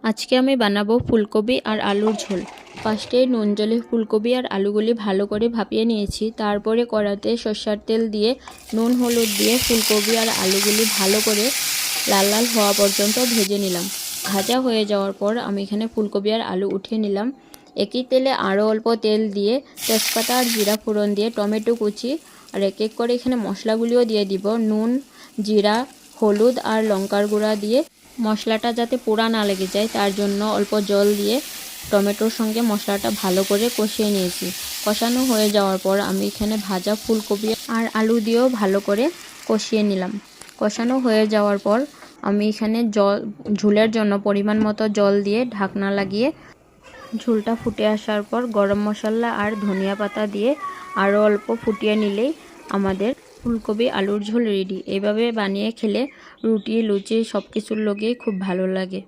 আজকে আমি বানাবো ফুলকপি আর আলুর ঝোল। ফার্স্টে নুন জলে ফুলকপি আর আলুগুলি ভালো করে ভাপিয়ে নিয়েছি। তারপরে কড়াতে সরষের তেল দিয়ে নুন হলুদ দিয়ে ফুলকপি আর আলুগুলি ভালো করে লাল লাল হওয়া পর্যন্ত ভেজে নিলাম। ভাজা হয়ে যাওয়ার পর আমি এখানে ফুলকপি আর আলু উঠিয়ে নিলাম। একই তেলে আরও অল্প তেল দিয়ে তেজপাতা আর জিরা ফোড়ন দিয়ে টমেটো কুচি আর এক এক করে এখানে মশলাগুলিও দিয়ে দিব। নুন, জিরা, হলুদ আর লঙ্কার গুঁড়া দিয়ে মশলাটা যাতে পোড়া না লেগে যায় তার জন্য অল্প জল দিয়ে টমেটোর সঙ্গে মশলাটা ভালো করে কষিয়ে নিয়েছি। কষানো হয়ে যাওয়ার পর আমি এখানে ভাজা ফুলকপি আর আলু দিয়েও ভালো করে কষিয়ে নিলাম। কষানো হয়ে যাওয়ার পর আমি এখানে ঝোলের জন্য পরিমাণ মতো জল দিয়ে ঢাকনা লাগিয়ে ঝোলটা ফুটে আসার পর গরম মশলা আর ধনিয়া পাতা দিয়ে আরও অল্প ফুটিয়ে নিলেই আমাদের ফুলকপি আলুর ঝোল রেডি। এভাবে বানিয়ে খেলে রুটি, লুচি সব কিছুর লগেই খুব ভালো লাগে।